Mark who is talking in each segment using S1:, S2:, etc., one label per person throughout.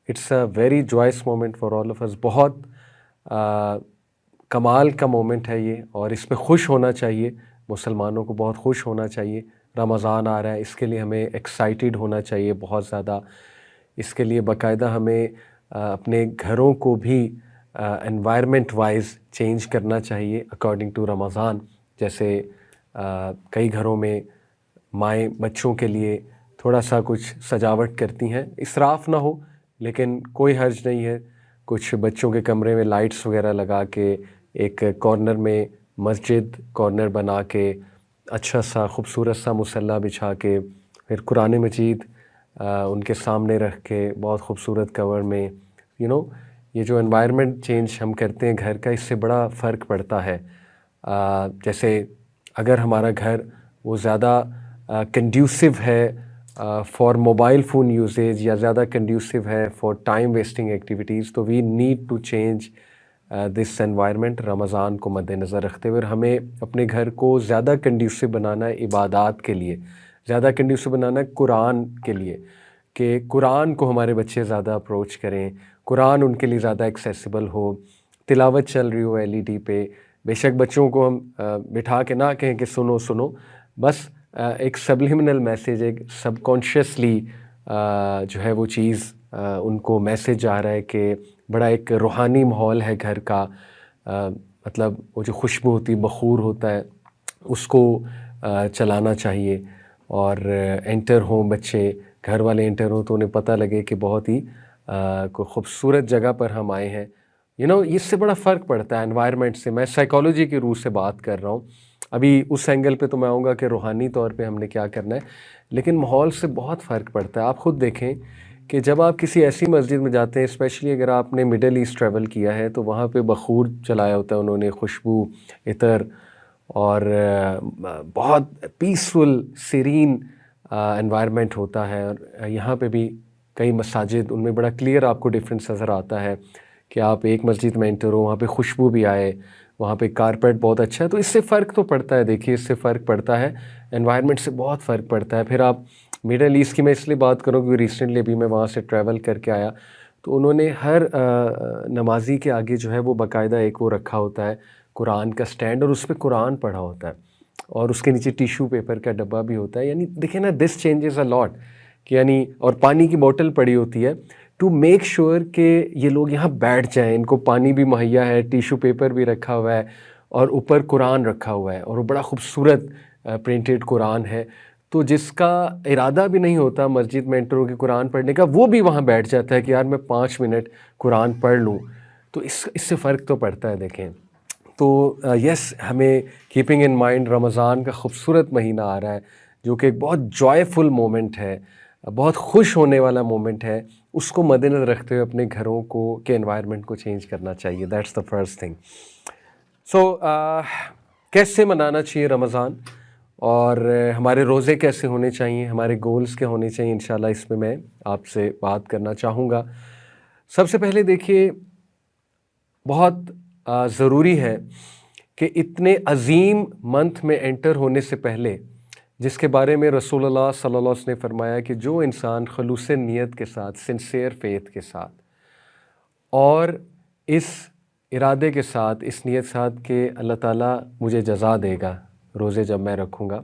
S1: It's a very joyous moment for all of us. بہت کمال کا مومنٹ ہے یہ، اور اس میں خوش ہونا چاہیے. مسلمانوں کو بہت خوش ہونا چاہیے. رمضان آ رہا ہے، اس کے لیے ہمیں ایکسائٹیڈ ہونا چاہیے بہت زیادہ. اس کے لیے باقاعدہ ہمیں اپنے گھروں کو بھی انوائرمنٹ وائز چینج کرنا چاہیے اکارڈنگ ٹو رمضان. جیسے کئی گھروں میں مائیں بچوں کے لیے تھوڑا سا کچھ سجاوٹ کرتی ہیں، اسراف نہ ہو لیکن کوئی حرج نہیں ہے. کچھ بچوں کے کمرے میں لائٹس وغیرہ لگا کے، ایک کارنر میں مسجد کارنر بنا کے، اچھا سا خوبصورت سا مصلی بچھا کے، پھر قرآن مجید ان کے سامنے رکھ کے بہت خوبصورت کور میں، یہ جو انوائرمنٹ چینج ہم کرتے ہیں گھر کا، اس سے بڑا فرق پڑتا ہے. جیسے اگر ہمارا گھر وہ زیادہ کنڈیوسو ہے فار موبائل فون یوزیج، یا زیادہ کنڈیوسو ہے فار ٹائم ویسٹنگ ایکٹیویٹیز، تو we need to change this environment Ramadan کو مد نظر رکھتے ہوئے. اور ہمیں اپنے گھر کو زیادہ کنڈیوسو بنانا ہے عبادات کے لیے، زیادہ کنڈیوسو بنانا ہے قرآن کے لیے، کہ قرآن کو ہمارے بچے زیادہ اپروچ کریں، قرآن ان کے لیے زیادہ ایکسیسیبل ہو. تلاوت چل رہی ہو LED پہ، بے شک بچوں کو ہم بٹھا کے نہ کہیں کہ سنو سنو، بس ایک سبلیمنل میسیج، ایک سب کانشیسلی جو ہے وہ چیز ان کو میسیج آ رہا ہے کہ بڑا ایک روحانی ماحول ہے گھر کا. مطلب وہ جو خوشبو ہوتی ہے، بخور ہوتا ہے، اس کو چلانا چاہیے. اور انٹر ہوں بچے، گھر والے انٹر ہوں تو انہیں پتہ لگے کہ بہت ہی کوئی خوبصورت جگہ پر ہم آئے ہیں. اس سے بڑا فرق پڑتا ہے انوائرمنٹ سے. میں سائیکالوجی کی روح سے بات کر رہا ہوں. ابھی اس اینگل پہ تو میں آؤں گا کہ روحانی طور پہ ہم نے کیا کرنا ہے، لیکن ماحول سے بہت فرق پڑتا ہے. آپ خود دیکھیں کہ جب آپ کسی ایسی مسجد میں جاتے ہیں، اسپیشلی اگر آپ نے مڈل ایسٹ ٹریول کیا ہے، تو وہاں پہ بخور چلایا ہوتا ہے انہوں نے، خوشبو، عطر، اور بہت پیسفل سیرین انوائرمنٹ ہوتا ہے. اور یہاں پہ بھی کئی مساجد، ان میں بڑا کلیئر آپ کو ڈفرینس نظر آتا ہے کہ آپ ایک مسجد میں انٹر ہو، وہاں پہ خوشبو بھی آئے، وہاں پہ کارپیٹ بہت اچھا ہے. تو اس سے فرق تو پڑتا ہے. دیکھیے اس سے فرق پڑتا ہے، انوائرمنٹ سے بہت فرق پڑتا ہے. پھر آپ مڈل ایسٹ کی میں اس لیے بات کروں کیونکہ ریسنٹلی ابھی میں وہاں سے ٹریول کر کے آیا، تو انہوں نے ہر نمازی کے آگے جو ہے وہ باقاعدہ ایک وہ رکھا ہوتا ہے قرآن کا سٹینڈ، اور اس پہ قرآن پڑھا ہوتا ہے، اور اس کے نیچے ٹیشو پیپر کا ڈبہ بھی ہوتا ہے. یعنی دیکھیں نا، دس چینجز اے لاٹ. یعنی اور پانی کی بوٹل پڑی ہوتی ہے ٹو میک شیور کہ یہ لوگ یہاں بیٹھ جائیں. ان کو پانی بھی مہیا ہے، ٹیشو پیپر بھی رکھا ہوا ہے، اور اوپر قرآن رکھا ہوا ہے، اور وہ بڑا خوبصورت پرنٹڈ قرآن ہے. تو جس کا ارادہ بھی نہیں ہوتا مسجد میں انٹر ہو کے قرآن پڑھنے کا، وہ بھی وہاں بیٹھ جاتا ہے کہ یار میں 5 منٹ قرآن پڑھ لوں. تو اس سے فرق تو پڑتا ہے. دیکھیں تو یس، ہمیں کیپنگ ان مائنڈ رمضان کا خوبصورت مہینہ آ رہا ہے، جو کہ ایک بہت جوائے مومنٹ ہے، بہت خوش ہونے والا مومنٹ ہے. اس کو مد نظر رکھتے ہوئے اپنے گھروں کو کے انوائرمنٹ کو چینج کرنا چاہیے. That's the first thing. So کیسے منانا چاہیے رمضان، اور ہمارے روزے کیسے ہونے چاہیے، ہمارے گولز کیا ہونے چاہیے، انشاءاللہ اس میں آپ سے بات کرنا چاہوں گا. سب سے پہلے دیکھیے، بہت ضروری ہے کہ اتنے عظیم منتھ میں انٹر ہونے سے پہلے، جس کے بارے میں رسول اللہ صلی اللہ علیہ وسلم نے فرمایا کہ جو انسان خلوص نیت کے ساتھ، سنسیئر فیتھ کے ساتھ، اور اس ارادے کے ساتھ، اس نیت ساتھ کہ اللہ تعالیٰ مجھے جزا دے گا روزے جب میں رکھوں گا،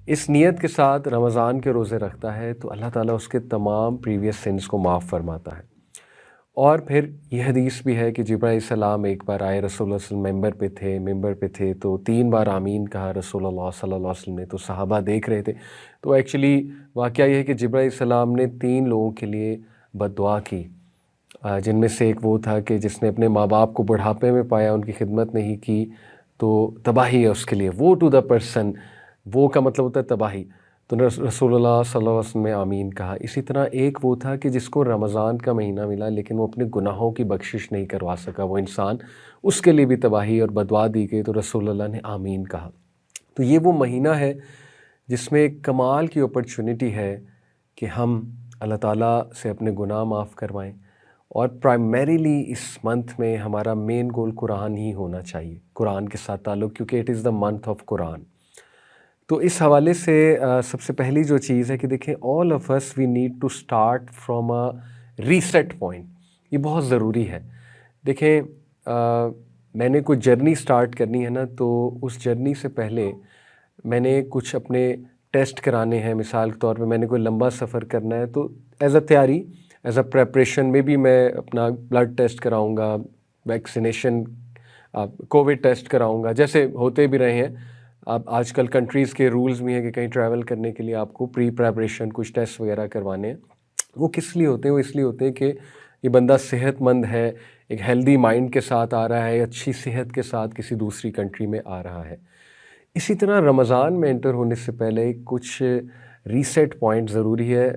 S1: اس نیت کے ساتھ رمضان کے روزے رکھتا ہے، تو اللہ تعالیٰ اس کے تمام پریویس سنس کو معاف فرماتا ہے. اور پھر یہ حدیث بھی ہے کہ جبرائیل علیہ السلام ایک بار آئے، رسول اللہ صلی اللہ علیہ وسلم ممبر پہ تھے تو 3 بار آمین کہا رسول اللہ صلی اللہ علیہ وسلم نے. تو صحابہ دیکھ رہے تھے. تو ایکچولی واقعہ یہ ہے کہ جبرائیل علیہ السلام نے 3 لوگوں کے لیے بد دعا کی، جن میں سے ایک وہ تھا کہ جس نے اپنے ماں باپ کو بڑھاپے میں پایا، ان کی خدمت نہیں کی، تو تباہی ہے اس کے لیے. وہ ٹو دا پرسن، وہ کا مطلب ہوتا ہے تباہی. تو رسول اللہ صلی اللہ علیہ وسلم نے آمین کہا. اسی طرح ایک وہ تھا کہ جس کو رمضان کا مہینہ ملا لیکن وہ اپنے گناہوں کی بخشش نہیں کروا سکا، وہ انسان، اس کے لیے بھی تباہی اور بدعا دی گئی. تو رسول اللہ نے آمین کہا. تو یہ وہ مہینہ ہے جس میں ایک کمال کی اپرچونٹی ہے کہ ہم اللہ تعالیٰ سے اپنے گناہ معاف کروائیں. اور پرائمریلی اس منتھ میں ہمارا مین گول قرآن ہی ہونا چاہیے، قرآن کے ساتھ تعلق، کیونکہ it is the month of Quran. تو اس حوالے سے سب سے پہلی جو چیز ہے کہ دیکھیں، all of us we need to start from a reset point, یہ بہت ضروری ہے. دیکھیں میں نے کوئی جرنی سٹارٹ کرنی ہے نا، تو اس جرنی سے پہلے میں نے کچھ اپنے ٹیسٹ کرانے ہیں. مثال کے طور پہ میں نے کوئی لمبا سفر کرنا ہے، تو ایز اے تیاری، ایز اے پریپریشن میں بھی میں اپنا بلڈ ٹیسٹ کراؤں گا، ویکسینیشن کووڈ ٹیسٹ کراؤں گا، جیسے ہوتے بھی رہے ہیں. اب آج کل کنٹریز کے رولز بھی ہیں کہ کہیں ٹریول کرنے کے لیے آپ کو پری پریپریشن کچھ ٹیسٹ وغیرہ کروانے ہیں. وہ کس لیے ہوتے ہیں؟ وہ اس لیے ہوتے ہیں کہ یہ بندہ صحت مند ہے، ایک ہیلدی مائنڈ کے ساتھ آ رہا ہے، اچھی صحت کے ساتھ کسی دوسری کنٹری میں آ رہا ہے. اسی طرح رمضان میں انٹر ہونے سے پہلے کچھ ریسیٹ پوائنٹ ضروری ہے.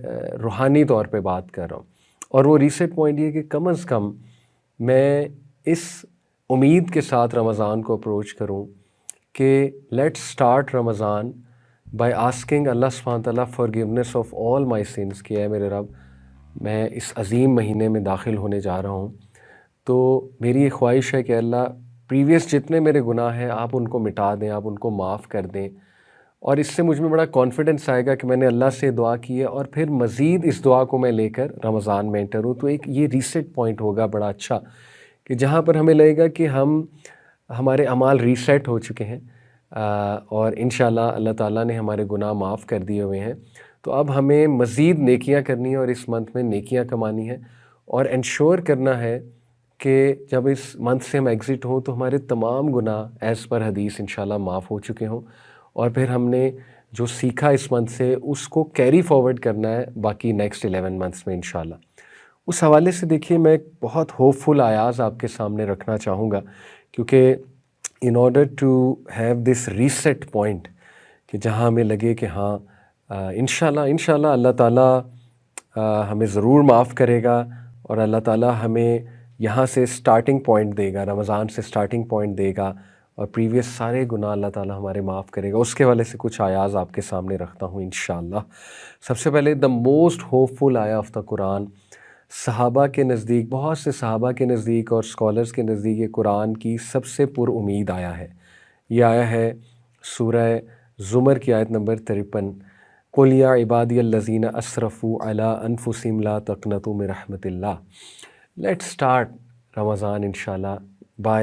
S1: روحانی طور پہ بات کر رہا ہوں، اور وہ ریسیٹ پوائنٹ یہ کہ کم از کم میں اس امید کے ساتھ رمضان کو اپروچ کروں کہ let start Ramadan by asking Allah سبحانہ تعالیٰ forgiveness of all my sins, کہ اے میرے رب میں اس عظیم مہینے میں داخل ہونے جا رہا ہوں، تو میری یہ خواہش ہے کہ اللہ پریویس جتنے میرے گناہ ہیں آپ ان کو مٹا دیں، آپ ان کو معاف کر دیں. اور اس سے مجھ میں بڑا کانفیڈنس آئے گا کہ میں نے اللہ سے دعا کی ہے، اور پھر مزید اس دعا کو میں لے کر رمضان میں انٹر ہوں. تو ایک یہ ریسیٹ پوائنٹ ہوگا بڑا اچھا، کہ جہاں پر ہمیں لگے گا کہ ہمارے اعمال ریسیٹ ہو چکے ہیں، اور انشاءاللہ اللہ تعالیٰ نے ہمارے گناہ معاف کر دیے ہوئے ہیں. تو اب ہمیں مزید نیکیاں کرنی ہیں، اور اس منتھ میں نیکیاں کمانی ہیں، اور انشور کرنا ہے کہ جب اس منتھ سے ہم ایگزٹ ہوں تو ہمارے تمام گناہ ایز پر حدیث انشاءاللہ معاف ہو چکے ہوں، اور پھر ہم نے جو سیکھا اس منتھ سے اس کو کیری فارورڈ کرنا ہے باقی نیکسٹ 11 منتھس میں انشاءاللہ. اس حوالے سے دیکھیے میں ایک بہت ہوپ فل آیاز آپ کے سامنے رکھنا چاہوں گا، کیونکہ in order to have this reset point, کہ جہاں ہمیں لگے کہ ہاں انشاءاللہ اللہ تعالیٰ ہمیں ضرور معاف کرے گا، اور اللہ تعالیٰ ہمیں یہاں سے سٹارٹنگ پوائنٹ دے گا، رمضان سے سٹارٹنگ پوائنٹ دے گا، اور پریویس سارے گناہ اللہ تعالیٰ ہمارے معاف کرے گا. اس کے حوالے سے کچھ آیاز آپ کے سامنے رکھتا ہوں انشاءاللہ. سب سے پہلے دا موسٹ ہوپ فل آیا آف دا قرآن، صحابہ کے نزدیک، بہت سے صحابہ کے نزدیک اور اسکالرز کے نزدیک یہ قرآن کی سب سے پر امید آیا ہے. یہ آیا ہے سورہ زمر کی آیت نمبر 53، قُلْ يَا عِبَادِيَ الَّذِينَ أَسْرَفُوا عَلَىٰ أَنفُسِهِمْ لَا تَقْنَطُوا مِن رَحْمَتِ اللَّهِ. Let's start Ramadan inshallah by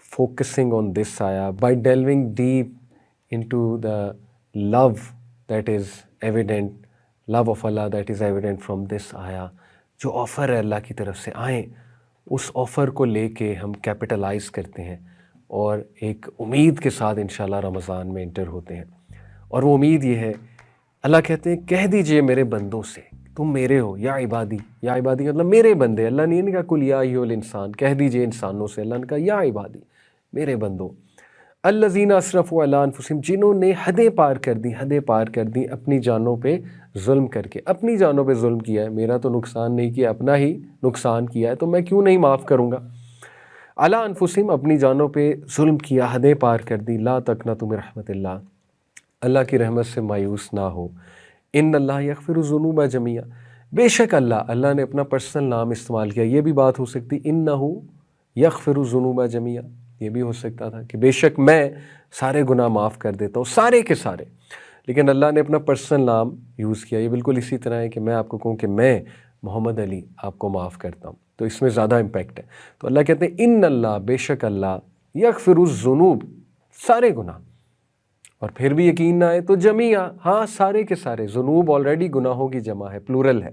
S1: focusing on this ayah, by delving deep into the love that is evident, love of Allah that is evident from this ayah. جو آفر ہے اللہ کی طرف سے، آئیں اس آفر کو لے کے ہم کیپٹلائز کرتے ہیں، اور ایک امید کے ساتھ انشاءاللہ رمضان میں انٹر ہوتے ہیں. اور وہ امید یہ ہے، اللہ کہتے ہیں کہہ دیجئے میرے بندوں سے تم میرے ہو، یا عبادی. یا عبادی مطلب میرے بندے. اللہ نے کہا کل یا ایھا الانسان، کہہ دیجئے انسانوں سے. اللہ نے کہا یا عبادی، میرے بندوں. الذین اسرفوا علی انفسہم، جنہوں نے حدیں پار کر دی اپنی جانوں پہ ظلم کر کے. اپنی جانوں پہ ظلم کیا ہے، میرا تو نقصان نہیں کیا، اپنا ہی نقصان کیا ہے، تو میں کیوں نہیں معاف کروں گا. علی انفسہم، اپنی جانوں پہ ظلم کیا، حدیں پار کر دی. لا تقنطوا من رحمت اللہ، اللہ کی رحمت سے مایوس نہ ہو. ان اللہ یغفر الذنوب جميعا، بے شک اللہ نے اپنا پرسنل نام استعمال کیا. یہ بھی بات ہو سکتی انہ یغفر الذنوب جميعا، یہ بھی ہو سکتا تھا کہ بے شک میں سارے گناہ معاف کر دیتا ہوں، سارے کے سارے. لیکن اللہ نے اپنا پرسنل نام یوز کیا. یہ بالکل اسی طرح ہے کہ میں آپ کو کہوں کہ میں محمد علی آپ کو معاف کرتا ہوں، تو اس میں زیادہ امپیکٹ ہے. تو اللہ کہتے ہیں ان اللہ، بے شک اللہ، یغفر الذنوب، سارے گناہ. اور پھر بھی یقین نہ آئے تو جمیعہ، ہاں سارے کے سارے. ذنوب آلریڈی گناہوں کی جمع ہے، پلورل ہے،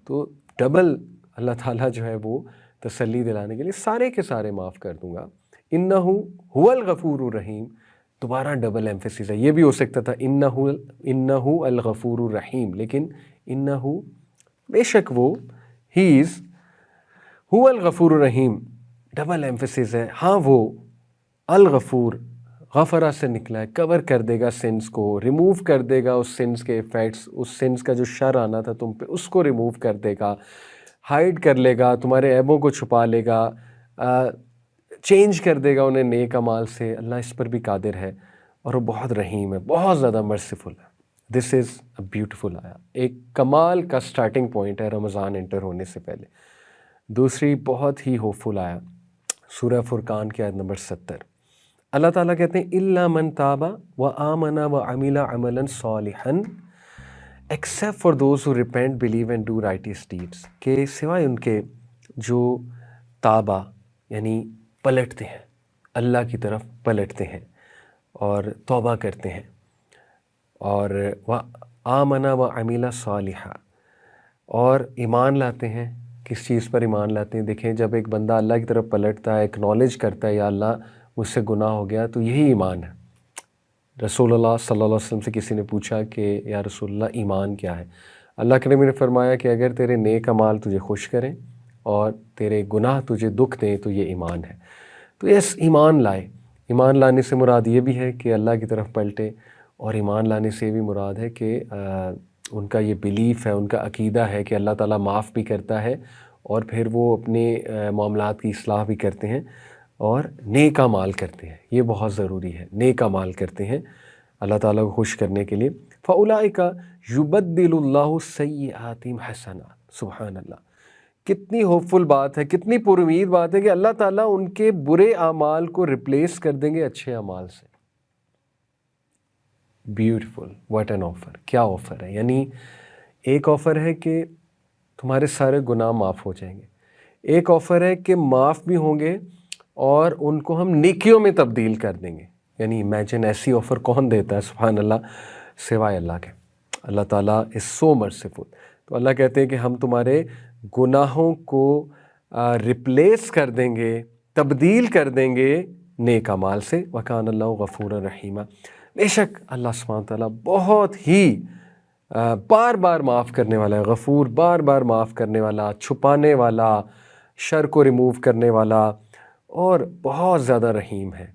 S1: تو ڈبل اللہ تعالیٰ جو ہے وہ تسلی دلانے کے لیے سارے کے سارے معاف کر دوں گا. انہ هو الغفور الرحیم، دوبارہ ڈبل ایمفیسس ہے. یہ بھی ہو سکتا تھا انہ الغفور الرحیم، لیکن انہ بے شک وہ، ہی از هو الغفور الرحیم، ڈبل ایمفیسس ہے. ہاں وہ الغفور، غفرہ سے نکلا ہے، کور کر دے گا سنس کو، ریموو کر دے گا اس سنس کے ایفیکٹس، اس سنس کا جو شر آنا تھا تم پہ اس کو ریموو کر دے گا، ہائیڈ کر لے گا، تمہارے عیبوں کو چھپا لے گا، چینج کر دے گا انہیں نیک اعمال سے. اللہ اس پر بھی قادر ہے، اور وہ بہت رحیم ہے، بہت زیادہ مرسیفل ہے. دس از اے بیوٹیفل آیا، ایک کمال کا سٹارٹنگ پوائنٹ ہے رمضان انٹر ہونے سے پہلے. دوسری بہت ہی ہوپ فل آیا سورہ فرقان کی آیت نمبر 70. اللہ تعالیٰ کہتے ہیں الا من تاب وآمن وعمل عملا صالحا except for those who repent believe and do رائٹیس deeds, کہ سوائے ان کے جو تابہ یعنی پلٹتے ہیں، اللہ کی طرف پلٹتے ہیں اور توبہ کرتے ہیں، اور آمنا و عمل صالحا، اور ایمان لاتے ہیں۔ کس چیز پر ایمان لاتے ہیں؟ دیکھیں، جب ایک بندہ اللہ کی طرف پلٹتا ہے، ایکنالج کرتا ہے یا اللہ مجھ سے گناہ ہو گیا، تو یہی ایمان ہے۔ رسول اللہ صلی اللہ علیہ وسلم سے کسی نے پوچھا کہ یا رسول اللہ ایمان کیا ہے؟ اللہ کے نبی نے فرمایا کہ اگر تیرے نیک اعمال تجھے خوش کریں اور تیرے گناہ تجھے دکھ دیں تو یہ ایمان ہے۔ تو اس ایمان لائے، ایمان لانے سے مراد یہ بھی ہے کہ اللہ کی طرف پلٹے، اور ایمان لانے سے بھی مراد ہے کہ ان کا یہ بیلیف ہے، ان کا عقیدہ ہے کہ اللہ تعالیٰ معاف بھی کرتا ہے، اور پھر وہ اپنے معاملات کی اصلاح بھی کرتے ہیں اور نیک اعمال کرتے ہیں۔ یہ بہت ضروری ہے، نیک اعمال کرتے ہیں اللہ تعالیٰ کو خوش کرنے کے لیے۔ فَأُولَٰئِكَ يُبَدِّلُ اللَّهُ سَيِّئَاتِهِمْ حَسَنَاتٍ، سبحان اللہ، کتنی ہوپ فل بات ہے، کتنی پر امید بات ہے کہ اللہ تعالیٰ ان کے برے اعمال کو ریپلیس کر دیں گے اچھے اعمال سے۔ بیوٹیفل، واٹ این آفر، کیا آفر ہے! یعنی ایک آفر ہے کہ تمہارے سارے گناہ معاف ہو جائیں گے، ایک آفر ہے کہ معاف بھی ہوں گے اور ان کو ہم نیکیوں میں تبدیل کر دیں گے۔ یعنی امیجن، ایسی آفر کون دیتا ہے سبحان اللہ سوائے اللہ کے۔ اللہ تعالیٰ از سو مرسیفل۔ تو اللہ کہتے ہیں کہ ہم تمہارے گناہوں کو ریپلیس کر دیں گے، تبدیل کر دیں گے نیک اعمال سے۔ وَكَانَ اللَّهُ غَفُورًا رَحِيمًا، بے شک اللہ سبحانہ تعالیٰ بہت ہی بار بار معاف کرنے والا ہے، غفور، بار بار معاف کرنے والا، چھپانے والا، شر کو ریموو کرنے والا، اور بہت زیادہ رحیم ہے،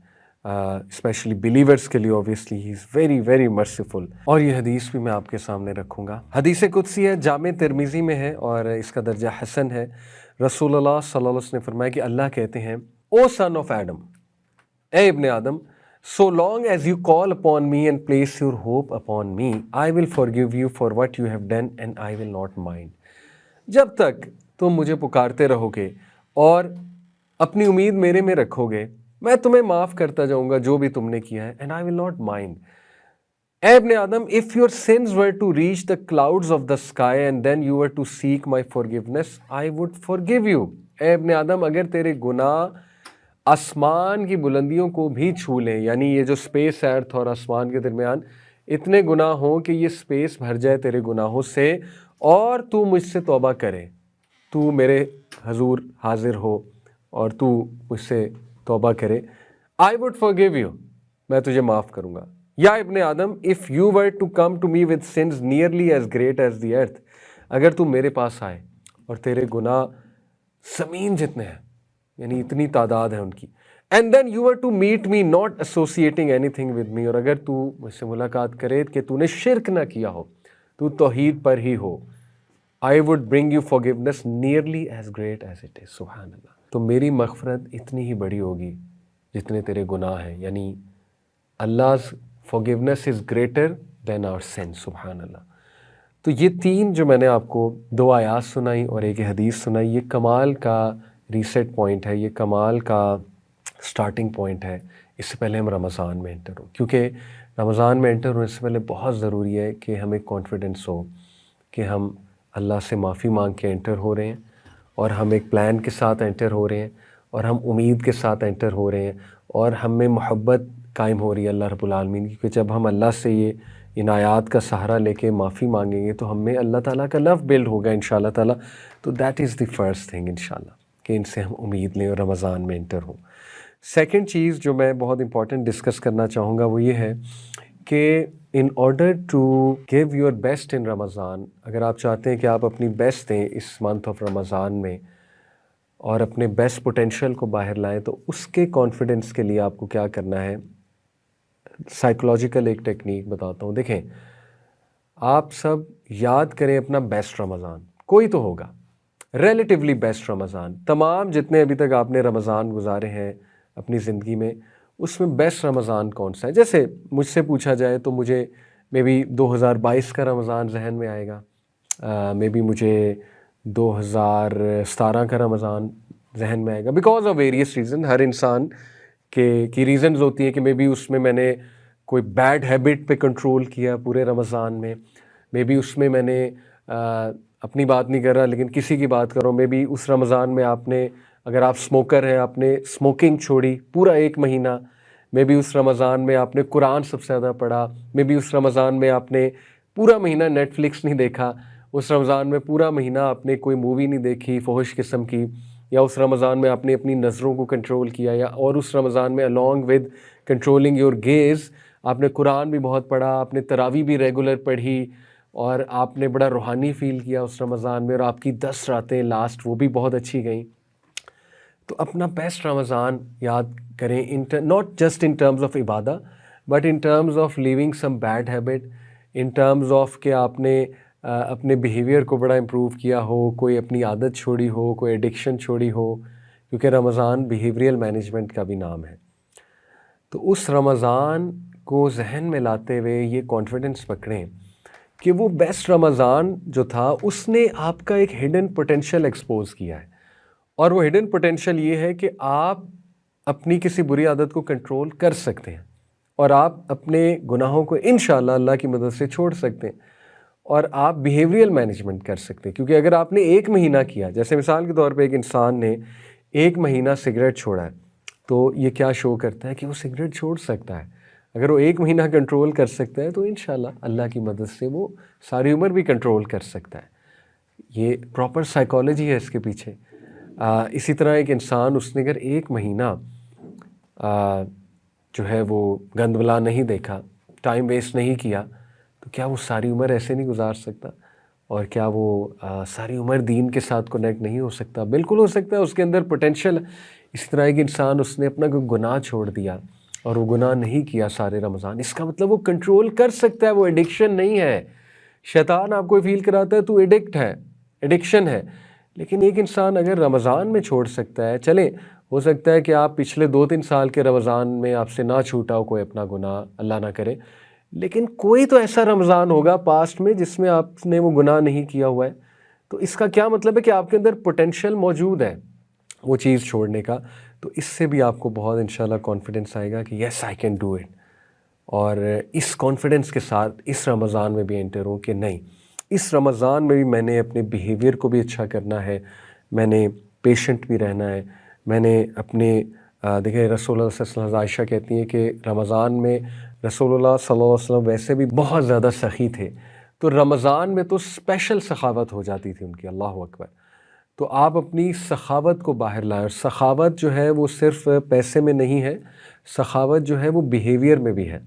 S1: اسپیشلی بلیورز کے لیے۔ Obviously he is very very merciful. اور یہ حدیث بھی میں آپ کے سامنے رکھوں گا، حدیث قدسی ہے، جامع ترمذی میں ہے اور اس کا درجہ حسن ہے۔ رسول اللہ صلی اللہ علیہ وسلم نے فرمایا کہ اللہ کہتے ہیں، او سن آف ایڈم، اے ابن آدم، so long as you call upon me and place your hope upon me, I will forgive you for what you have done and I will not mind۔ جب تک تم مجھے پکارتے رہو گے اور اپنی امید میرے میں رکھو گے، میں تمہیں معاف کرتا جاؤں گا جو بھی تم نے کیا ہے، and I will not mind۔ اے ابن آدم، if your sins were to reach the clouds of the sky and then you were to seek my forgiveness, I would forgive you۔ اے ابن آدم، اگر تیرے گناہ آسمان کی بلندیوں کو بھی چھو لیں، یعنی یہ جو سپیس ہے ارتھ اور آسمان کے درمیان، اتنے گناہ ہوں کہ یہ سپیس بھر جائے تیرے گناہوں سے، اور تو مجھ سے توبہ کرے، تو میرے حضور حاضر ہو اور تو مجھ سے توبہ کرے، I would forgive you، میں تجھے معاف کروں گا۔ یا ابن آدم، if you were to come to me with sins nearly as great as the earth، اگر تو میرے پاس آئے اور تیرے گناہ زمین جتنے ہیں، یعنی اتنی تعداد ہے ان کی، and then you were to meet me not associating anything with me، اور اگر تو مجھ سے ملاقات کرے کہ تو نے شرک نہ کیا ہو، تو توحید پر ہی ہو، I would bring you forgiveness nearly as great as it is۔ سبحان اللہ، تو میری مغفرت اتنی ہی بڑی ہوگی جتنے تیرے گناہ ہیں، یعنی Allah's forgiveness is greater than our sin۔ سبحان اللہ۔ تو یہ تین جو میں نے آپ کو دو آیات سنائی اور ایک حدیث سنائی، یہ کمال کا ریسیٹ پوائنٹ ہے، یہ کمال کا سٹارٹنگ پوائنٹ ہے۔ اس سے پہلے ہم رمضان میں انٹر ہوں، کیونکہ رمضان میں انٹر ہونے سے پہلے بہت ضروری ہے کہ ہمیں کانفیڈنس ہو کہ ہم اللہ سے معافی مانگ کے انٹر ہو رہے ہیں، اور ہم ایک پلان کے ساتھ انٹر ہو رہے ہیں، اور ہم امید کے ساتھ انٹر ہو رہے ہیں، اور ہم میں محبت قائم ہو رہی ہے اللہ رب العالمین کی، کیونکہ جب ہم اللہ سے یہ عنایات کا سہارا لے کے معافی مانگیں گے تو ہم میں اللہ تعالیٰ کا لو بلڈ ہوگا انشاءاللہ تعالیٰ۔ تو that is the first thing انشاءاللہ، کہ ان سے ہم امید لیں اور رمضان میں انٹر ہوں۔ سیکنڈ چیز جو میں بہت امپورٹنٹ ڈسکس کرنا چاہوں گا وہ یہ ہے کہ in order to give your best in Ramadan, اگر آپ چاہتے ہیں کہ آپ اپنی بیسٹ دیں اس منتھ آف رمضان میں اور اپنے بیسٹ پوٹینشیل کو باہر لائیں، تو اس کے کانفیڈنس کے لیے آپ کو کیا کرنا ہے، سائیکولوجیکل ایک ٹیکنیک بتاتا ہوں۔ دیکھیں، آپ سب یاد کریں اپنا بیسٹ رمضان، کوئی تو ہوگا ریلیٹیولی بیسٹ رمضان، تمام جتنے ابھی تک آپ نے رمضان گزارے ہیں اپنی زندگی میں، اس میں بیسٹ رمضان کون سا ہے؟ جیسے مجھ سے پوچھا جائے تو مجھے مے بی 2022 کا رمضان ذہن میں آئے گا، مے بی مجھے 2017 کا رمضان ذہن میں آئے گا، بیکاز آف ویریس ریزن۔ ہر انسان کی ریزنز ہوتی ہیں کہ مے بی اس میں نے کوئی بیڈ ہیبٹ پہ کنٹرول کیا پورے رمضان میں، مے بی اس میں نے اپنی بات نہیں کر رہا لیکن کسی کی بات کر رہا ہوں، مے بی اس رمضان میں آپ نے، اگر آپ اسموکر ہیں، آپ نے اسموکنگ چھوڑی پورا 1 مہینہ، مے بی اس رمضان میں آپ نے قرآن سب سے زیادہ پڑھا، مے بی اس رمضان میں آپ نے پورا مہینہ نیٹ فلکس نہیں دیکھا، اس رمضان میں پورا مہینہ آپ نے کوئی مووی نہیں دیکھی فحش قسم کی، یا اس رمضان میں آپ نے اپنی نظروں کو کنٹرول کیا، یا اور اس رمضان میں along with controlling your gaze آپ نے قرآن بھی بہت پڑھا، آپ نے تراویح بھی ریگولر پڑھی، اور آپ نے بڑا روحانی فیل کیا اس رمضان میں، اور آپ کی 10 راتیں لاسٹ وہ بھی بہت اچھی گئیں. تو اپنا بیسٹ رمضان یاد کریں، not just in terms of عبادہ but in terms of leaving some bad habit, in terms of کہ آپ نے اپنے بیہیویئر کو بڑا امپروو کیا ہو، کوئی اپنی عادت چھوڑی ہو، کوئی ایڈکشن چھوڑی ہو، کیونکہ رمضان بیہیویئرل مینجمنٹ کا بھی نام ہے. تو اس رمضان کو ذہن میں لاتے ہوئے یہ کانفیڈنس پکڑیں کہ وہ بیسٹ رمضان جو تھا اس نے آپ کا ایک ہڈن پوٹینشیل ایکسپوز کیا ہے، اور وہ ہڈن پوٹینشیل یہ ہے کہ آپ اپنی کسی بری عادت کو کنٹرول کر سکتے ہیں، اور آپ اپنے گناہوں کو انشاءاللہ اللہ کی مدد سے چھوڑ سکتے ہیں، اور آپ بیہیویئرل مینجمنٹ کر سکتے ہیں. کیونکہ اگر آپ نے 1 مہینہ کیا، جیسے مثال کے طور پہ ایک انسان نے 1 مہینہ سگریٹ چھوڑا ہے، تو یہ کیا شو کرتا ہے کہ وہ سگریٹ چھوڑ سکتا ہے. اگر وہ 1 مہینہ کنٹرول کر سکتا ہے تو انشاءاللہ اللہ کی مدد سے وہ ساری عمر بھی کنٹرول کر سکتا ہے. یہ پراپر سائیکالوجی ہے اس کے پیچھے. اسی طرح ایک انسان، اس نے اگر 1 مہینہ جو ہے وہ گند بلا نہیں دیکھا، ٹائم ویسٹ نہیں کیا، تو کیا وہ ساری عمر ایسے نہیں گزار سکتا؟ اور کیا وہ ساری عمر دین کے ساتھ کنیکٹ نہیں ہو سکتا؟ بالکل ہو سکتا ہے، اس کے اندر پوٹینشیل. اس طرح ایک انسان، اس نے اپنا کوئی گناہ چھوڑ دیا اور وہ گناہ نہیں کیا سارے رمضان، اس کا مطلب وہ کنٹرول کر سکتا ہے، وہ ایڈکشن نہیں ہے. شیطان آپ کو فیل کراتا ہے تو ایڈکٹ ہے، ایڈکشن ہے. لیکن ایک انسان اگر رمضان میں چھوڑ سکتا ہے، چلیں ہو سکتا ہے کہ آپ پچھلے 2-3 سال کے رمضان میں آپ سے نہ چھوٹا ہو کوئی اپنا گناہ، اللہ نہ کرے، لیکن کوئی تو ایسا رمضان ہوگا پاسٹ میں جس میں آپ نے وہ گناہ نہیں کیا ہوا ہے. تو اس کا کیا مطلب ہے کہ آپ کے اندر پوٹینشیل موجود ہے وہ چیز چھوڑنے کا. تو اس سے بھی آپ کو بہت انشاءاللہ کانفیڈنس آئے گا کہ یس آئی کین ڈو اٹ. اور اس کانفیڈنس کے ساتھ اس رمضان میں بھی انٹر ہوں کہ نہیں، اس رمضان میں بھی میں نے اپنے بیہیویئر کو بھی اچھا کرنا ہے، میں نے پیشنٹ بھی رہنا ہے، میں نے اپنے دیکھیں رسول اللہ صلی اللہ علیہ وسلم، عائشہ کہتی ہیں کہ رمضان میں رسول اللہ صلی اللہ علیہ وسلم ویسے بھی بہت زیادہ سخی تھے، تو رمضان میں تو اسپیشل سخاوت ہو جاتی تھی ان کی. اللہ اکبر. تو آپ اپنی سخاوت کو باہر لائیں، اور سخاوت جو ہے وہ صرف پیسے میں نہیں ہے، سخاوت جو ہے وہ بیہیویئر میں بھی ہے.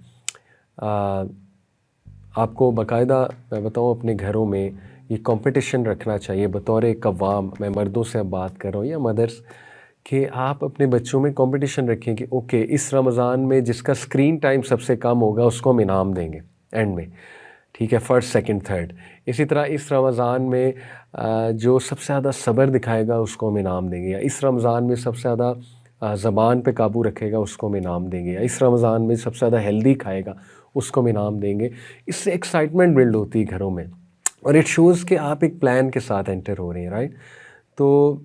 S1: آپ کو باقاعدہ میں بتاؤں اپنے گھروں میں یہ کمپٹیشن رکھنا چاہیے بطور ایک عوام. میں مردوں سے اب بات کر رہا ہوں یا مدرس، کہ آپ اپنے بچوں میں کمپٹیشن رکھیں کہ اوکے اس رمضان میں جس کا اسکرین ٹائم سب سے کم ہوگا اس کو ہم انعام دیں گے اینڈ میں، ٹھیک ہے، فرسٹ سیکنڈ تھرڈ. اسی طرح اس رمضان میں جو سب سے زیادہ صبر دکھائے گا اس کو ہم انعام دیں گے، یا اس رمضان میں سب سے زیادہ زبان پہ قابو رکھے گا اس کو ہم انعام دیں گے، یا اس رمضان میں سب سے زیادہ ہیلدی کھائے گا اس کو ہم انعام دیں گے. اس سے ایکسائٹمنٹ بلڈ ہوتی ہے گھروں میں، اور اٹ شوز کہ آپ ایک پلان کے ساتھ انٹر ہو رہے ہیں، رائٹ. تو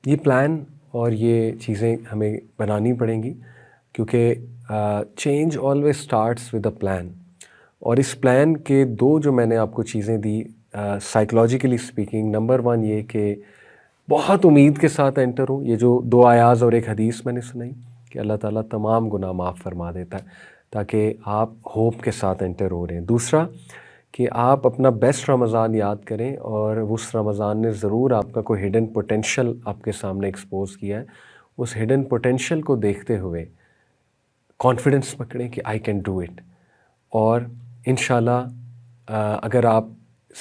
S1: یہ پلان اور یہ چیزیں ہمیں بنانی پڑیں گی، کیونکہ change always starts with a plan. اور اس پلان کے 2 جو میں نے آپ کو چیزیں دی سائیکلوجیکلی اسپیکنگ، نمبر 1 یہ کہ بہت امید کے ساتھ انٹر ہوں. یہ جو 2 آیاز اور ایک حدیث میں نے سنائی کہ اللہ تعالیٰ تمام گناہ معاف فرما دیتا ہے، تاکہ آپ ہوپ کے ساتھ انٹر ہو رہے ہیں. دوسرا کہ آپ اپنا بیسٹ رمضان یاد کریں، اور اس رمضان نے ضرور آپ کا کوئی ہڈن پوٹینشیل آپ کے سامنے ایکسپوز کیا ہے. اس ہڈن پوٹینشیل کو دیکھتے ہوئے کانفیڈنس پکڑیں کہ آئی کین ڈو اٹ. اور انشاءاللہ اگر آپ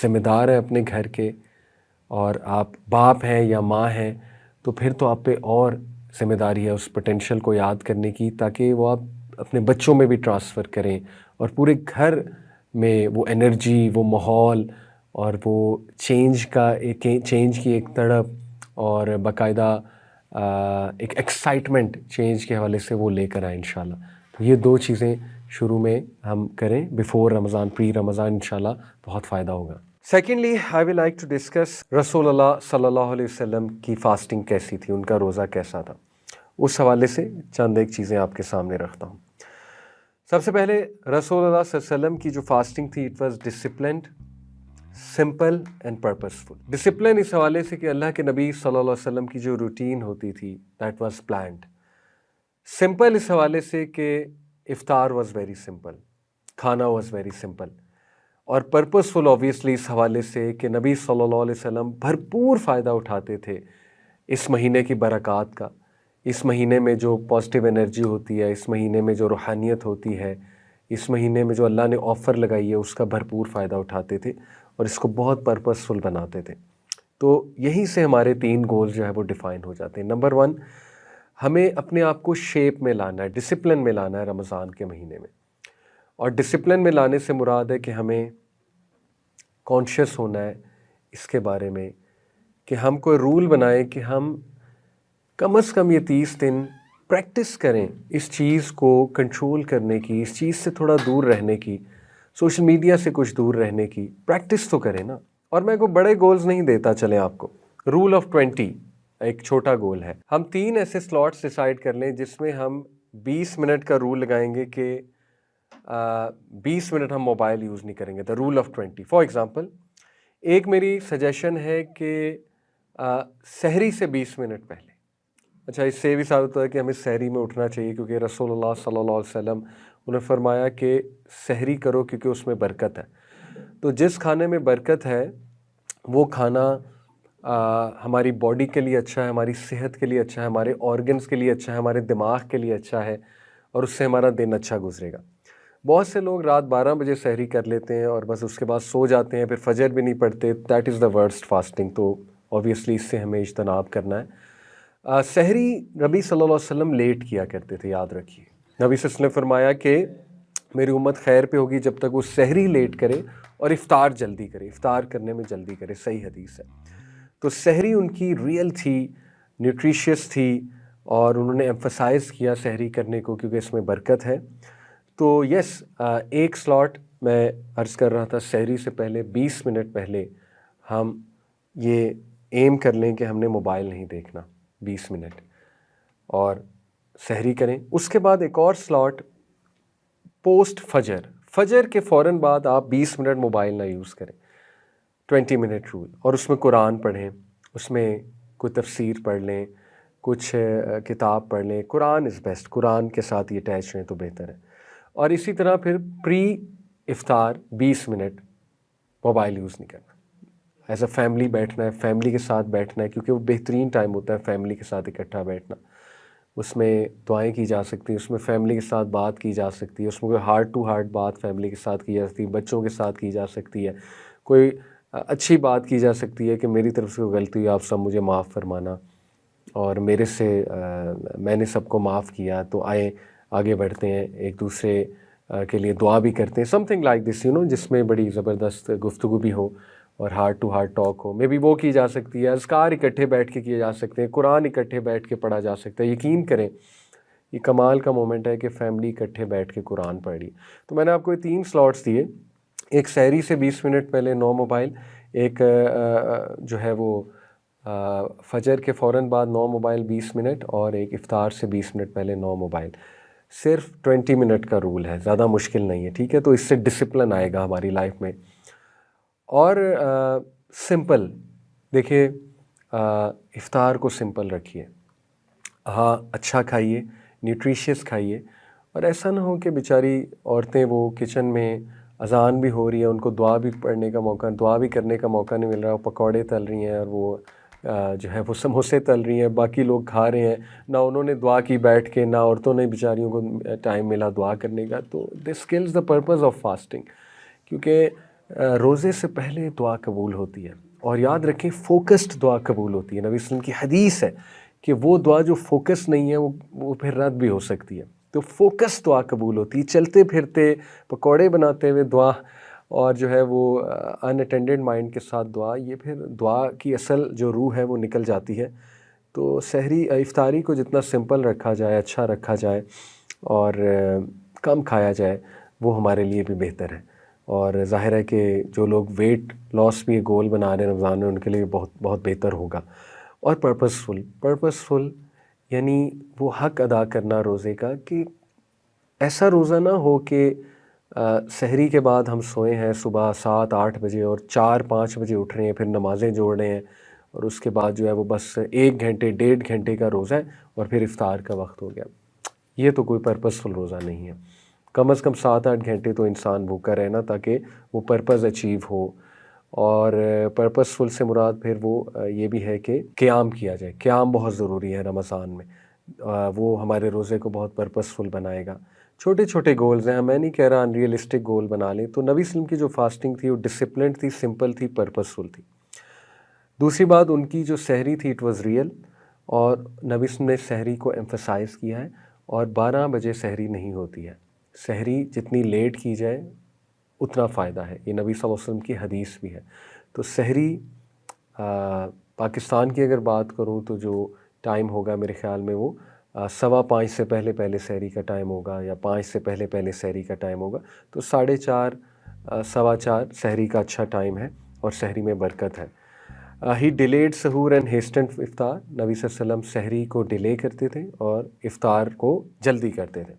S1: ذمہ دار ہیں اپنے گھر کے، اور آپ باپ ہیں یا ماں ہیں، تو پھر تو آپ پہ اور ذمہ داری ہے اس پوٹینشیل کو یاد کرنے کی، تاکہ وہ آپ اپنے بچوں میں بھی ٹرانسفر کریں، اور پورے گھر میں وہ انرجی، وہ ماحول، اور وہ چینج کی ایک تڑپ، اور باقاعدہ ایک ایکسائٹمنٹ چینج کے حوالے سے وہ لے کر آئیں انشاءاللہ. تو یہ 2 چیزیں شروع میں ہم کریں بیفور رمضان، پری رمضان، انشاءاللہ بہت فائدہ ہوگا. Secondly I will like to discuss رسول اللہ صلی اللہ علیہ وسلم کی فاسٹنگ کیسی تھی، ان کا روزہ کیسا تھا. اس حوالے سے چند ایک چیزیں آپ کے سامنے رکھتا ہوں. سب سے پہلے رسول اللہ صلی اللہ علیہ وسلم کی جو فاسٹنگ تھی it was disciplined, simple and purposeful. Discipline اس حوالے سے کہ اللہ کے نبی صلی اللہ علیہ وسلم کی جو روٹین ہوتی تھی دیٹ واز پلانڈ۔ سمپل اس حوالے سے کہ افطار واز ویری سمپل، کھانا واز ویری سمپل، اور پرپسفل آبویسلی اس حوالے سے کہ نبی صلی اللہ علیہ وسلم بھرپور فائدہ اٹھاتے تھے اس مہینے کی برکات کا، اس مہینے میں جو پازیٹیو انرجی ہوتی ہے، اس مہینے میں جو روحانیت ہوتی ہے، اس مہینے میں جو اللہ نے آفر لگائی ہے اس کا بھرپور فائدہ اٹھاتے تھے اور اس کو بہت پرپسفل بناتے تھے۔ تو یہیں سے ہمارے 3 گول جو ہے وہ ڈیفائن ہو جاتے ہیں۔ نمبر 1، ہمیں اپنے آپ کو شیپ میں لانا ہے، ڈسپلن میں لانا ہے رمضان کے مہینے میں، اور ڈسپلن میں لانے سے مراد ہے کہ ہمیں کانشیس ہونا ہے اس کے بارے میں کہ ہم کوئی رول بنائیں کہ ہم کم از کم یہ 30 دن پریکٹس کریں اس چیز کو کنٹرول کرنے کی، اس چیز سے تھوڑا دور رہنے کی، سوشل میڈیا سے کچھ دور رہنے کی پریکٹس تو کریں نا۔ اور میں کوئی بڑے گولز نہیں دیتا چلیں آپ کو، رول آف 20 ایک چھوٹا گول ہے۔ ہم 3 ایسے سلاٹس ڈیسائیڈ کر لیں جس میں ہم 20 منٹ کا رول لگائیں گے کہ 20 منٹ ہم موبائل یوز نہیں کریں گے، the role of 20۔ For example, ایک میری سجیشن ہے کہ سحری سے 20 منٹ پہلے، اچھا اس سے بھی ثابت ہوتا ہے کہ ہمیں سحری میں اٹھنا چاہیے، کیونکہ رسول اللہ صلی اللہ علیہ وسلم انہوں نے فرمایا کہ سحری کرو کیونکہ اس میں برکت ہے۔ تو جس کھانے میں برکت ہے وہ کھانا ہماری باڈی کے لیے اچھا ہے، ہماری صحت کے لیے اچھا ہے، ہمارے آرگنز کے لیے اچھا ہے، ہمارے دماغ کے لیے اچھا ہے، اور اس سے ہمارا دن اچھا گزرے گا۔ بہت سے لوگ رات 12 بجے سحری کر لیتے ہیں اور بس اس کے بعد سو جاتے ہیں، پھر فجر بھی نہیں پڑھتے، that is the worst fasting. تو اوبیسلی اس سے ہمیں اجتناب کرنا ہے۔ سحری نبی صلی اللہ علیہ وسلم لیٹ کیا کرتے تھے، یاد رکھیے، نبی صلی اللہ علیہ وسلم نے فرمایا کہ میری امت خیر پہ ہوگی جب تک وہ سحری لیٹ کرے اور افطار جلدی کرے، افطار کرنے میں جلدی کرے، صحیح حدیث ہے۔ تو سحری ان کی ریئل تھی، نیوٹریشیس تھی، اور انہوں نے ایمفسائز کیا سحری کرنے کو کیونکہ اس میں برکت ہے۔ تو یس، ایک سلاٹ میں عرض کر رہا تھا، سحری سے پہلے 20 منٹ پہلے ہم یہ ایم کر لیں کہ ہم نے موبائل نہیں دیکھنا 20 منٹ، اور سحری کریں۔ اس کے بعد ایک اور سلاٹ پوسٹ فجر کے فوراً بعد آپ 20 منٹ موبائل نہ یوز کریں، 20 منٹ رول، اور اس میں قرآن پڑھیں، اس میں کوئی تفسیر پڑھ لیں، کچھ کتاب پڑھ لیں۔ قرآن از بیسٹ، قرآن کے ساتھ یہ اٹیچ رہیں تو بہتر ہے۔ اور اسی طرح پھر پری افطار 20 منٹ موبائل یوز نہیں کرنا، ایز اے فیملی بیٹھنا ہے، فیملی کے ساتھ بیٹھنا ہے، کیونکہ وہ بہترین ٹائم ہوتا ہے فیملی کے ساتھ اکٹھا بیٹھنا۔ اس میں دعائیں کی جا سکتی ہیں، اس میں فیملی کے ساتھ بات کی جا سکتی ہے، اس میں کوئی ہارٹ ٹو ہارٹ بات فیملی کے ساتھ کی جا سکتی ہے، بچوں کے ساتھ کی جا سکتی ہے، کوئی اچھی بات کی جا سکتی ہے کہ میری طرف سے کوئی غلطی ہوئی، آپ سب مجھے معاف فرمانا، اور میرے سے میں نے سب کو معاف کیا، تو آئیں آگے بڑھتے ہیں، ایک دوسرے کے لیے دعا بھی کرتے ہیں، سم تھنگ لائک دس جس میں بڑی زبردست گفتگو بھی ہو اور ہارٹ ٹو ہارٹ ٹاک ہو۔ مے بی وہ کی جا سکتی ہے، اذکار اکٹھے بیٹھ کے کیے جا سکتے ہیں، قرآن اکٹھے بیٹھ کے پڑھا جا سکتا ہے۔ یقین کریں یہ کمال کا مومنٹ ہے کہ فیملی اکٹھے بیٹھ کے قرآن پڑھی۔ تو میں نے آپ کو یہ 3 سلاٹس دیے، ایک سحری سے 20 منٹ پہلے نو موبائل، ایک جو ہے وہ فجر کے فوراً بعد نو موبائل 20 منٹ، اور ایک افطار سے 20 منٹ پہلے نو موبائل۔ صرف 20 منٹ کا رول ہے، زیادہ مشکل نہیں ہے، ٹھیک ہے؟ تو اس سے ڈسپلن آئے گا ہماری لائف میں۔ اور سمپل دیکھیے، افطار کو سمپل رکھیے، ہاں اچھا کھائیے، نیوٹریشیس کھائیے، اور ایسا نہ ہو کہ بیچاری عورتیں وہ کچن میں اذان بھی ہو رہی ہے، ان کو دعا بھی پڑھنے کا موقع، دعا بھی کرنے کا موقع نہیں مل رہا، وہ پکوڑے تل رہی ہیں اور وہ جو ہے وہ سموسے تل رہی ہیں، باقی لوگ کھا رہے ہیں، نہ انہوں نے دعا کی بیٹھ کے، نہ عورتوں نے بیچاریوں کو ٹائم ملا دعا کرنے کا۔ تو this kills the purpose of fasting, کیونکہ روزے سے پہلے دعا قبول ہوتی ہے، اور یاد رکھیں فوکسڈ دعا قبول ہوتی ہے۔ نبی صلی اللہ علیہ وسلم کی حدیث ہے کہ وہ دعا جو فوکس نہیں ہے وہ پھر رد بھی ہو سکتی ہے، تو فوکس دعا قبول ہوتی ہے، چلتے پھرتے پکوڑے بناتے ہوئے دعا، اور جو ہے وہ ان اٹینڈڈ مائنڈ کے ساتھ دعا، یہ پھر دعا کی اصل جو روح ہے وہ نکل جاتی ہے۔ تو سحری افطاری کو جتنا سمپل رکھا جائے، اچھا رکھا جائے، اور کم کھایا جائے، وہ ہمارے لیے بھی بہتر ہے۔ اور ظاہر ہے کہ جو لوگ ویٹ لاس بھی گول بنا رہے ہیں رمضان میں، ان کے لیے بہت بہت بہتر ہوگا۔ اور پرپسفل یعنی وہ حق ادا کرنا روزے کا کہ ایسا روزہ نہ ہو کہ سحری کے بعد ہم سوئے ہیں صبح 7-8 بجے اور 4-5 بجے اٹھ رہے ہیں، پھر نمازیں جوڑ رہے ہیں، اور اس کے بعد جو ہے وہ بس 1 گھنٹے 1.5 گھنٹے کا روزہ ہے اور پھر افطار کا وقت ہو گیا. یہ تو کوئی پرپزفل روزہ نہیں ہے. کم از کم 7-8 گھنٹے تو انسان بھوکا رہنا تاکہ وہ پرپز اچیو ہو. اور پرپزفل سے مراد پھر وہ یہ بھی ہے کہ قیام کیا جائے. قیام بہت ضروری ہے رمضان میں، وہ ہمارے روزے کو بہت پرپزفل بنائے گا. چھوٹے چھوٹے گولز ہیں، میں نہیں کہہ رہا ان ریئلسٹک گول بنا لیں. تو نبی وسلم کی جو فاسٹنگ تھی وہ ڈسپلنڈ تھی، سمپل تھی، پرپزفل تھی. دوسری بات، ان کی جو سحری تھی اٹ واز ریئل، اور نبی وسلم نے سحری کو ایمفسائز کیا ہے. اور 12 بجے سحری نہیں ہوتی ہے. سحری جتنی لیٹ کی جائے اتنا فائدہ ہے، یہ نبی صلی اللہ علیہ وسلم کی حدیث بھی ہے. تو سحری پاکستان کی اگر بات کروں تو جو ٹائم ہوگا میرے خیال میں وہ 5:15 سے پہلے سحری کا ٹائم ہوگا، یا 5 سے پہلے سحری کا ٹائم ہوگا. تو 4:30 4:15 سحری کا اچھا ٹائم ہے، اور سحری میں برکت ہے. ہی ڈیلیڈ سحور اینڈ ہیسٹنڈ افطار. نبی صلی اللہ علیہ وسلم سحری کو ڈیلے کرتے تھے اور افطار کو جلدی کرتے تھے.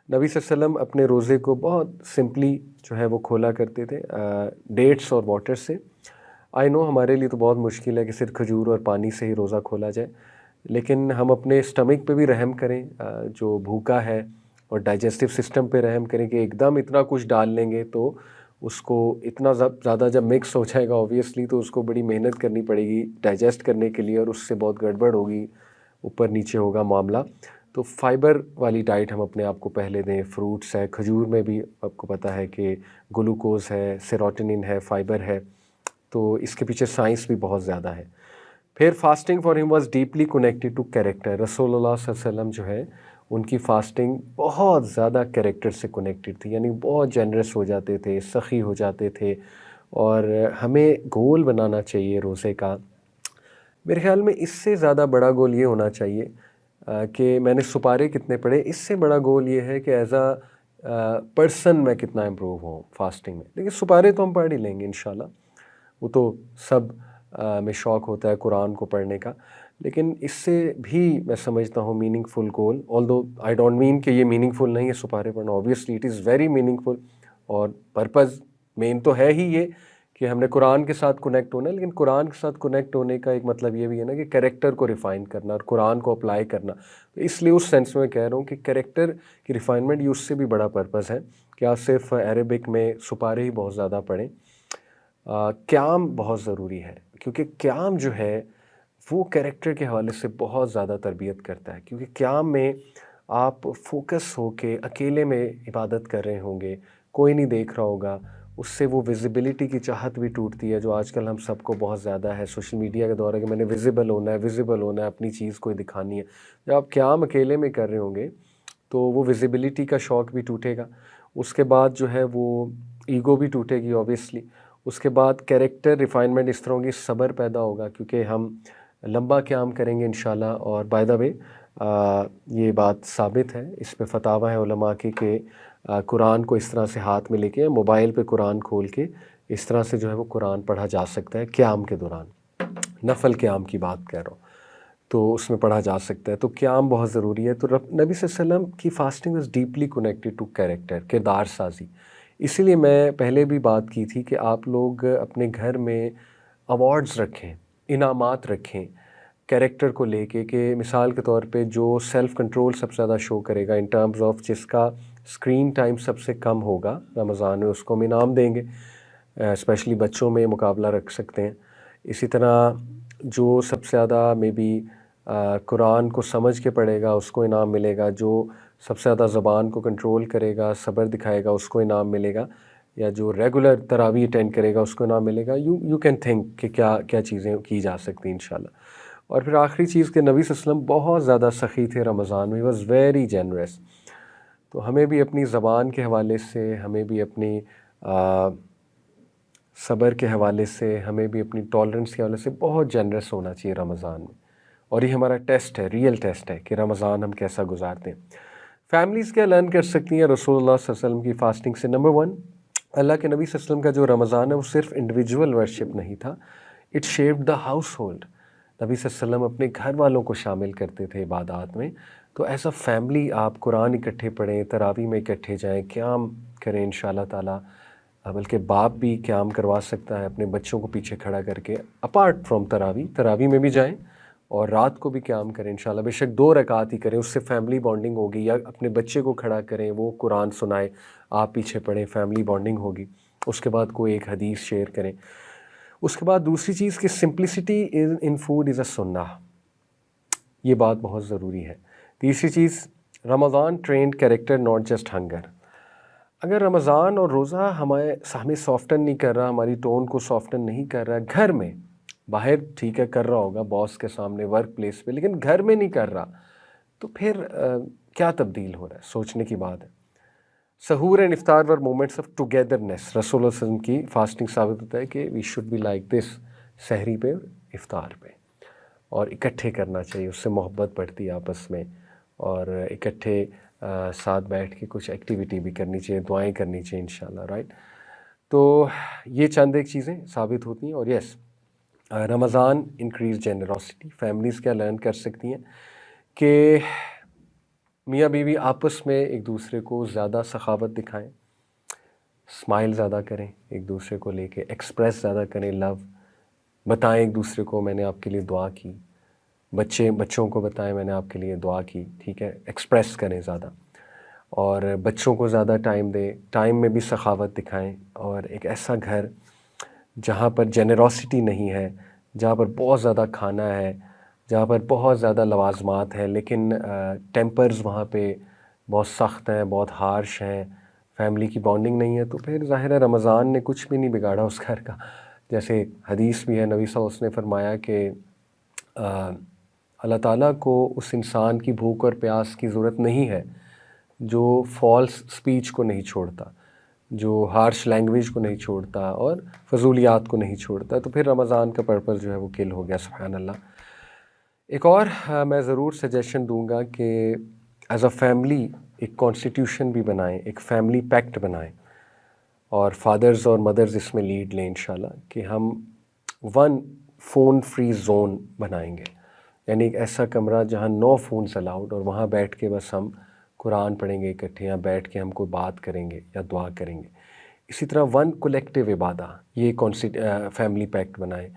S1: نبی صلی اللہ علیہ وسلم اپنے روزے کو بہت سمپلی جو ہے وہ کھولا کرتے تھے ڈیٹس اور واٹر سے. آئی نو ہمارے لیے تو بہت مشکل ہے کہ صرف کھجور اور پانی سے ہی روزہ کھولا جائے، لیکن ہم اپنے اسٹمک پہ بھی رحم کریں جو بھوکا ہے، اور ڈائجسٹو سسٹم پہ رحم کریں کہ ایک دم اتنا کچھ ڈال لیں گے تو اس کو اتنا زیادہ جب مکس ہو جائے گا اوبویسلی تو اس کو بڑی محنت کرنی پڑے گی ڈائجسٹ کرنے کے لیے، اور اس سے بہت گڑبڑ ہوگی، اوپر نیچے ہوگا معاملہ. تو فائبر والی ڈائٹ ہم اپنے آپ کو پہلے دیں. فروٹس ہے، کھجور میں بھی آپ کو پتہ ہے کہ گلوکوز ہے، سیروٹونن ہے، فائبر ہے، تو اس کے پیچھے سائنس بھی بہت زیادہ ہے. پھر fasting for him was deeply connected to character. رسول اللہ صلی اللہ علیہ وسلم جو ہے ان کی فاسٹنگ بہت زیادہ کیریکٹر سے کنیکٹڈ تھی، یعنی بہت جنرس ہو جاتے تھے، سخی ہو جاتے تھے. اور ہمیں گول بنانا چاہیے روزے کا. میرے خیال میں اس سے زیادہ بڑا گول یہ ہونا چاہیے کہ میں نے سپارے کتنے پڑھے. اس سے بڑا گول یہ ہے کہ ایز اے پرسن میں کتنا امپروو ہوں فاسٹنگ میں. لیکن سپارے تو ہم پڑھ ہی لیں گے انشاءاللہ، وہ تو سب میں شوق ہوتا ہے قرآن کو پڑھنے کا. لیکن اس سے بھی میں سمجھتا ہوں meaning full goal, آلدو I don't mean کہ یہ میننگ فل نہیں ہے سپارے پڑھنا، obviously it is very meaningful, اور پرپز مین تو ہے ہی یہ کہ ہم نے قرآن کے ساتھ کنیکٹ ہونا ہے. لیکن قرآن کے ساتھ کنیکٹ ہونے کا ایک مطلب یہ بھی ہے نا کہ کریکٹر کو ریفائن کرنا اور قرآن کو اپلائی کرنا. تو اس لیے اس سینس میں کہہ رہا ہوں کہ کریکٹر کی ریفائنمنٹ یہ اس سے بھی بڑا پرپز ہے کہ آپ صرف عربک میں سپارے ہی بہت زیادہ پڑھیں. قیام بہت ضروری ہے، کیونکہ قیام جو ہے وہ کریکٹر کے حوالے سے بہت زیادہ تربیت کرتا ہے. کیونکہ قیام میں آپ فوکس ہو کے اکیلے میں عبادت کر رہے ہوں گے، کوئی نہیں دیکھ رہا ہوگا. اس سے وہ ویزیبلٹی کی چاہت بھی ٹوٹتی ہے جو آج کل ہم سب کو بہت زیادہ ہے سوشل میڈیا کے دور ہے کہ میں نے ویزیبل ہونا ہے، اپنی چیز کوئی دکھانی ہے. جب آپ قیام اکیلے میں کر رہے ہوں گے تو وہ ویزیبلٹی کا شوق بھی ٹوٹے گا. اس کے بعد جو ہے وہ ایگو بھی ٹوٹے گی اوبیسلی. اس کے بعد کیریکٹر ریفائنمنٹ اس طرح ہوگی، صبر پیدا ہوگا کیونکہ ہم لمبا قیام کریں گے انشاءاللہ. اور بائی دا وے یہ بات ثابت ہے، اس پہ فتاوی ہے علماء کی کہ قرآن کو اس طرح سے ہاتھ میں لے کے موبائل پہ قرآن کھول کے اس طرح سے جو ہے وہ قرآن پڑھا جا سکتا ہے قیام کے دوران. نفل قیام کی بات کہہ رہا ہوں، تو اس میں پڑھا جا سکتا ہے. تو قیام بہت ضروری ہے. تو نبی صلی اللہ علیہ وسلم کی fasting is deeply connected to character, کردار سازی. اسی لیے میں پہلے بھی بات کی تھی کہ آپ لوگ اپنے گھر میں ایوارڈز رکھیں، انعامات رکھیں کیریکٹر کو لے کے، کہ مثال کے طور پہ جو سیلف کنٹرول سب سے زیادہ شو کرے گا ان ٹرمز آف جس کا اسکرین ٹائم سب سے کم ہوگا رمضان میں، اس کو ہم انعام دیں گے. اسپیشلی بچوں میں مقابلہ رکھ سکتے ہیں. اسی طرح جو سب سے زیادہ مے بی قرآن کو سمجھ کے پڑھے گا اس کو انعام ملے گا. جو سب سے زیادہ زبان کو کنٹرول کرے گا، صبر دکھائے گا، اس کو انعام ملے گا. یا جو ریگولر تراویح اٹینڈ کرے گا اس کو انعام ملے گا. یو کین تھنک کہ کیا چیزیں کی جا سکتی ہیں انشاءاللہ. اور پھر آخری چیز کہ نبی صلی اللہ علیہ وسلم بہت زیادہ سخی تھے رمضان میں، ہی واز ویری جنرس. تو ہمیں بھی اپنی زبان کے حوالے سے، ہمیں بھی اپنی صبر کے حوالے سے، ہمیں بھی اپنی ٹالرنس کے حوالے سے بہت جنرس ہونا چاہیے رمضان میں. اور یہ ہمارا ٹیسٹ ہے، ریئل ٹیسٹ ہے کہ رمضان ہم کیسا گزارتے ہیں. فیملیز کیا لرن کر سکتی ہیں رسول اللہ صلی اللہ علیہ وسلم کی فاسٹنگ سے؟ نمبر 1، اللہ کے نبی صلی اللہ علیہ وسلم کا جو رمضان ہے وہ صرف انڈیویجول ورشپ نہیں تھا، it shaped the house hold. نبی صلی اللہ علیہ وسلم اپنے گھر والوں کو شامل کرتے تھے عبادات میں. تو ایز اے فیملی آپ قرآن اکٹھے پڑھیں، تراویح میں اکٹھے جائیں، قیام کریں انشاءاللہ تعالیٰ۔ بلکہ باپ بھی قیام کروا سکتا ہے اپنے بچوں کو پیچھے کھڑا کر کے، اپارٹ فرام تراویح میں بھی جائیں اور رات کو بھی قیام کریں انشاءاللہ، بے شک 2 رکعت ہی کریں، اس سے فیملی بانڈنگ ہوگی۔ یا اپنے بچے کو کھڑا کریں، وہ قرآن سنائے، آپ پیچھے پڑھیں، فیملی بانڈنگ ہوگی۔ اس کے بعد کوئی ایک حدیث شیئر کریں۔ اس کے بعد دوسری چیز کہ سمپلسٹی ان فوڈ از اے سنہ، یہ بات بہت ضروری ہے۔ تیسری چیز، Ramadan trained character not just hunger. اگر رمضان اور روزہ ہمیں سافٹن نہیں کر رہا، ہماری ٹون کو سافٹن نہیں کر رہا، گھر میں، باہر ٹھیک ہے کر رہا ہوگا باس کے سامنے، ورک پلیس پہ، لیکن گھر میں نہیں کر رہا، تو پھر کیا تبدیل ہو رہا ہے؟ سوچنے کی بات ہے۔ سحور اینڈ افطار ور مومنٹس آف ٹوگیدرنیس۔ رسول اللہ صلی اللہ علیہ وسلم کی فاسٹنگ ثابت ہوتا ہے کہ we should be like this, سحری پہ اور افطار پہ، اور اکٹھے کرنا چاہیے، اس سے محبت بڑھتی ہے آپس میں، اور اکٹھے ساتھ بیٹھ کے کچھ ایکٹیویٹی بھی کرنی چاہیے، دعائیں کرنی چاہیے انشاءاللہ، رائٹ؟ تو یہ چند ایک چیزیں ثابت ہوتی ہیں۔ اور یس، رمضان انکریز جنرosity۔ فیملیز کیا لرن کر سکتی ہیں کہ میاں بیوی آپس میں ایک دوسرے کو زیادہ سخاوت دکھائیں، اسمائل زیادہ کریں ایک دوسرے کو لے کے، ایکسپریس زیادہ کریں لو، بتائیں ایک دوسرے کو میں نے آپ کے لیے دعا کی، بچوں کو بتائیں میں نے آپ کے لیے دعا کی، ٹھیک ہے، ایکسپریس کریں زیادہ، اور بچوں کو زیادہ ٹائم دیں، ٹائم میں بھی سخاوت دکھائیں، اور ایک ایسا گھر جہاں پر جنرosity نہیں ہے، جہاں پر بہت زیادہ کھانا ہے، جہاں پر بہت زیادہ لوازمات ہیں، لیکن ٹیمپرز وہاں پہ بہت سخت ہیں، بہت ہارش ہیں، فیملی کی بانڈنگ نہیں ہے، تو پھر ظاہر ہے رمضان نے کچھ بھی نہیں بگاڑا اس گھر کا۔ جیسے حدیث بھی ہے، نبی صلی اللہ علیہ وسلم نے فرمایا کہ اللہ تعالیٰ کو اس انسان کی بھوک اور پیاس کی ضرورت نہیں ہے جو فالس سپیچ کو نہیں چھوڑتا، جو ہارش لینگویج کو نہیں چھوڑتا، اور فضولیات کو نہیں چھوڑتا۔ تو پھر رمضان کا پرپس جو ہے وہ کل ہو گیا، سبحان اللہ۔ ایک اور میں ضرور سجیشن دوں گا کہ ایز اے فیملی ایک کانسٹیٹیوشن بھی بنائیں، ایک فیملی پیکٹ بنائیں، اور فادرز اور مدرز اس میں لیڈ لیں انشاءاللہ، کہ ہم 1 فون فری زون بنائیں گے، یعنی ایک ایسا کمرہ جہاں نو فونز الاؤڈ، اور وہاں بیٹھ کے بس ہم قرآن پڑھیں گے اکٹھے، یا بیٹھ کے ہم کوئی بات کریں گے یا دعا کریں گے۔ اسی طرح 1 کولیکٹیو عبادہ، یہ فیملی پیکٹ بنائیں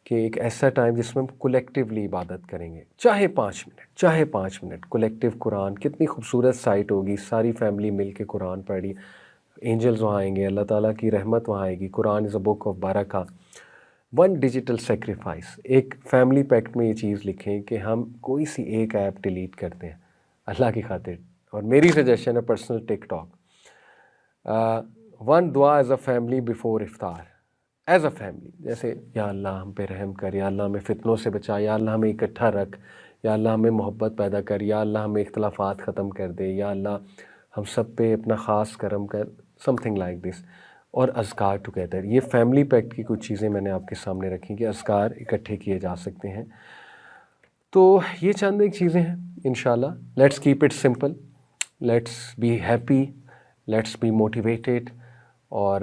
S1: کہ ایک ایسا ٹائم جس میں ہم کولیکٹیولی عبادت کریں گے، چاہے 5 منٹ کولیکٹیو قرآن، کتنی خوبصورت سائٹ ہوگی، ساری فیملی مل کے قرآن پڑھی، اینجلز وہاں آئیں گے، اللہ تعالیٰ کی رحمت وہاں آئے گی، قرآن از اے بک آف برکہ۔ 1 ڈیجیٹل سیکریفائس، ایک فیملی پیکٹ میں یہ چیز لکھیں کہ ہم کوئی سی ایک ایپ ڈیلیٹ کرتے ہیں اللہ کی خاطر، اور میری سجیشن ہے پرسنل ٹک ٹاک۔ 1 دعا ایز اے فیملی بیفور افطار، ایز اے فیملی، جیسے یا اللہ ہم پہ رحم کر، یا اللہ ہمیں فتنوں سے بچا، یا اللہ ہمیں اکٹھا رکھ، یا اللہ ہمیں محبت پیدا کر، یا اللہ ہمیں اختلافات ختم کر دے، یا اللہ ہم سب پہ اپنا خاص کرم کر، سم تھنگ لائک دس۔ اور اذکار ٹوگیدر، یہ فیملی پیکٹ کی کچھ چیزیں میں نے آپ کے سامنے رکھی کہ اذکار اکٹھے کیے جا سکتے ہیں۔ تو یہ چند ایک چیزیں ہیں انشاءاللہ۔ Let's keep it simple, let's be happy, let's be motivated, اور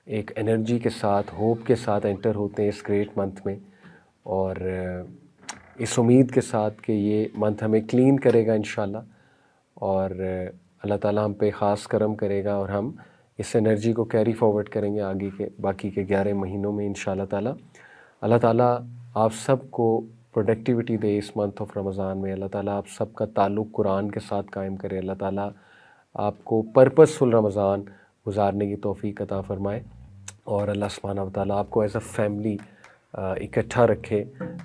S1: ایک انرجی کے ساتھ، ہوپ کے ساتھ انٹر ہوتے ہیں اس گریٹ منتھ میں، اور اس امید کے ساتھ کہ یہ منتھ ہمیں کلین کرے گا انشاءاللہ، اور اللہ تعالیٰ ہم پہ خاص کرم کرے گا، اور ہم اس انرجی کو کیری فارورڈ کریں گے آگے کے باقی کے 11 مہینوں میں انشاءاللہ تعالیٰ۔ اللہ تعالیٰ آپ سب کو پروڈکٹیوٹی دے اس منتھ آف رمضان میں، اللہ تعالیٰ آپ سب کا تعلق قرآن کے ساتھ قائم کرے، اللہ تعالیٰ آپ کو پرپس فل رمضان گزارنے کی توفیق عطا فرمائے، اور اللہ سبحانہ و تعالیٰ آپ کو ایز اے فیملی اکٹھا رکھے،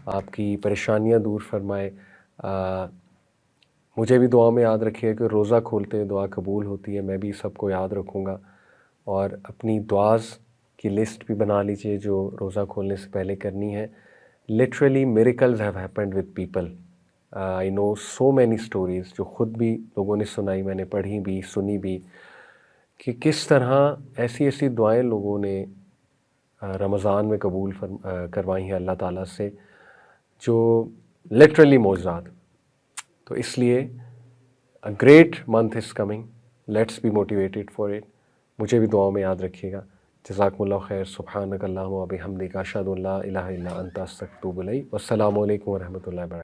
S1: آپ کی پریشانیاں دور فرمائے۔ مجھے بھی دعا میں یاد رکھیے کہ روزہ کھولتے ہیں دعا قبول ہوتی ہے، میں بھی سب کو یاد رکھوں گا، اور اپنی دعاز کی لسٹ بھی بنا لیجئے جو روزہ کھولنے سے پہلے کرنی ہے۔ Literally miracles have happened with people. I know so many stories جو خود بھی لوگوں نے سنائی، میں نے پڑھی بھی، سنی بھی، کہ کس طرح ایسی ایسی دعائیں لوگوں نے رمضان میں قبول کروائی ہیں اللہ تعالیٰ سے، جو لٹرلی معجزات۔ تو اس لیے a great month is coming, let's be motivated for it۔ مجھے بھی دعاؤں میں یاد رکھیے گا۔ جزاکم اللہ خیر، سبحانک اللہم و بحمدک، اشہد ان لا الہ الا انت، استغفرک و اتوب الیک، والسلام علیکم ورحمۃ اللہ وبرکاتہ۔